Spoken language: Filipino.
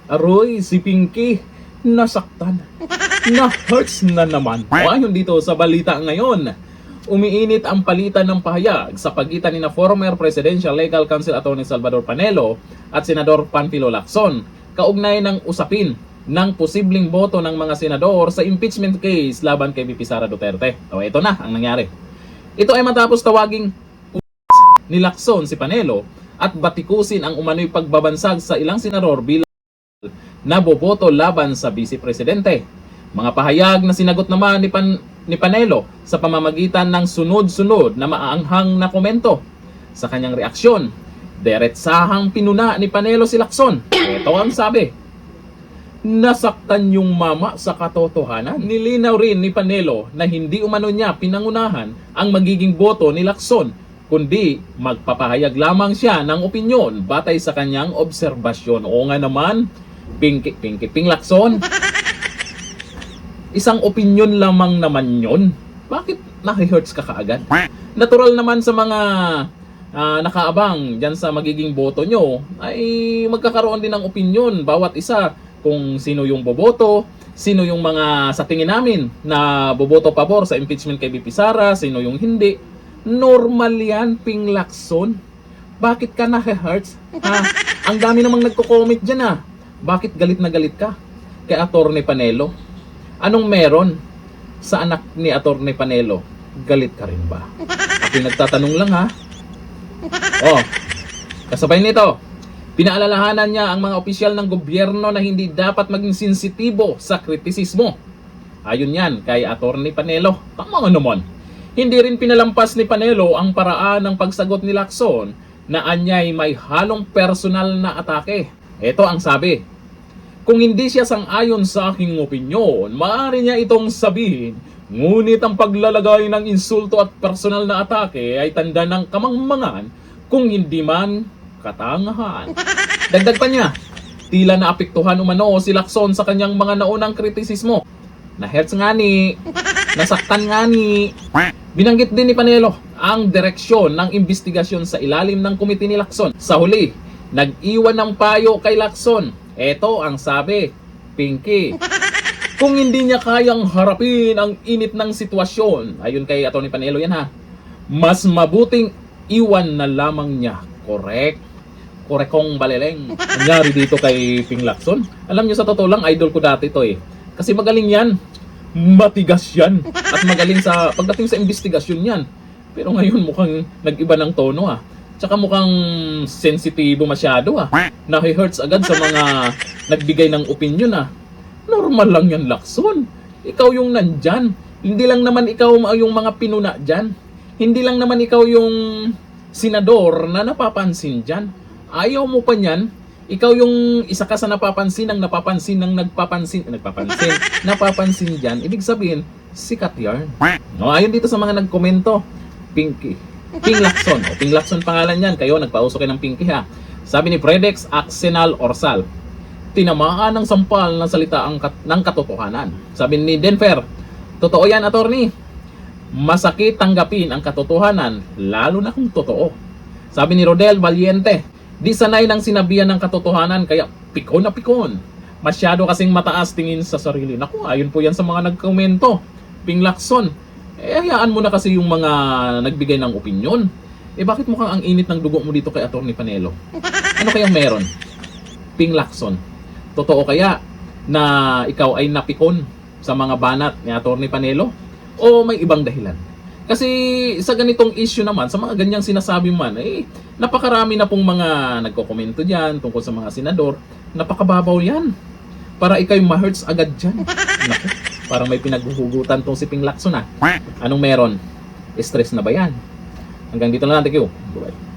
Aroy, si Pinky, nasaktan. Na-hurts na naman. Ayon dito sa balita ngayon, umiinit ang palitan ng pahayag sa pagitan ni na former Presidential Legal Counsel Attorney Salvador Panelo at Senador Panfilo Lacson kaugnay ng usapin ng posibleng boto ng mga senador sa impeachment case laban kay VP Sara Duterte. O ito na ang nangyari. Ito ay matapos tawaging ni Lacson si Panelo at batikusin ang umano'y pagbabansag sa ilang senador bilang na boboto laban sa Vice Presidente. Mga pahayag na sinagot naman ni Panelo sa pamamagitan ng sunod-sunod na maaanghang na komento. Sa kanyang reaksyon, diretsahang pinuna ni Panelo si Lacson. Ito ang sabi: nasaktan yung mama sa katotohanan. Nilinaw rin ni Panelo na hindi umano niya pinangunahan ang magiging boto ni Lacson, kundi magpapahayag lamang siya ng opinyon batay sa kanyang obserbasyon. Oo nga naman, Ping Lacson. Isang opinyon lamang naman yon. Bakit nahi-hurts ka kaagad? Natural naman sa mga nakaabang dyan sa magiging boto nyo ay magkakaroon din ng opinyon bawat isa kung sino yung boboto, sino yung mga sa tingin namin na boboto pabor sa impeachment kay VP Sara, sino yung hindi. Normal yan, Ping Lacson. Bakit ka nahi-hurts? Ang dami namang nagko-comment dyan Bakit galit na galit ka kay Attorney Panelo? Anong meron sa anak ni Attorney Panelo? Galit ka rin ba? Ako'y nagtatanong lang Oh, kasabay nito, pinaalalahanan niya ang mga opisyal ng gobyerno na hindi dapat maging sensitibo sa kritisismo. Ayon yan kay Attorney Panelo. Tama nga naman. Hindi rin pinalampas ni Panelo ang paraan ng pagsagot ni Lacson na anyay may halong personal na atake. Ito ang sabi: kung hindi siya sang-ayon sa aking opinyon, maaari niya itong sabihin, ngunit ang paglalagay ng insulto at personal na atake ay tanda ng kamangmangan, kung hindi man katangahan. Dagdag pa niya, tila naapektuhan umano si Lacson sa kanyang mga naunang kritisismo. Na-hurts nga ni, nasaktan nga ni. Binanggit din ni Panelo ang direksyon ng investigasyon sa ilalim ng komite ni Lacson. Sa huli, nag-iwan ng payo kay Lacson. Ito ang sabi, Pinky, kung hindi niya kayang harapin ang init ng sitwasyon, ayon kay Atty. Panelo yan mas mabuting iwan na lamang niya. Korekong baleleng. Nangyari dito kay Ping Lacson. Alam niyo, sa totoo lang, idol ko dati to Kasi magaling yan. Matigas yan. At magaling sa pagdating sa investigasyon yan. Pero ngayon mukhang nag-iba ng tono Tsaka mukhang sensitibo masyado Nahi-hurts agad sa mga nagbigay ng opinion Normal lang yan, Lacson. Ikaw yung nandyan. Hindi lang naman ikaw yung mga pinuna dyan. Hindi lang naman ikaw yung senador na napapansin dyan. Ayaw mo pa niyan. Ikaw yung isa ka sa napapansin ng napapansin ng napapansin dyan. Ibig sabihin, sikat yarn. Ayon dito sa mga nagkomento, Ping Lacson. Ping Lacson pangalan yan. Kayo, nagpauso kayo ng Pinky Sabi ni Fredex Axenal Orsal, tinamaan ng sampal na salita ng katotohanan. Sabi ni Denver, totoo yan, attorney. Masakit tanggapin ang katotohanan, lalo na kung totoo. Sabi ni Rodel Valiente, di sanay ng sinabihan ng katotohanan, kaya pikon na pikon. Masyado kasing mataas tingin sa sarili. Naku, ayon po yan sa mga nagkomento. Ping Lacson, hayaan mo na kasi yung mga nagbigay ng opinyon. Bakit mukhang ang init ng dugo mo dito kay Attorney Panelo? Ano kayang meron? Ping Lacson, totoo kaya na ikaw ay napikon sa mga banat ni Attorney Panelo? O may ibang dahilan? Kasi sa ganitong issue naman, sa mga ganyang sinasabi man, napakarami na pong mga nagko-komento dyan tungkol sa mga senador. Napakababaw yan. Para ikaw'y ma-hurts agad dyan. Naku, parang may pinaghuhugutan tong si Ping Lacson Anong meron? Stress na ba yan? Hanggang dito na lang. Thank you. Bye-bye.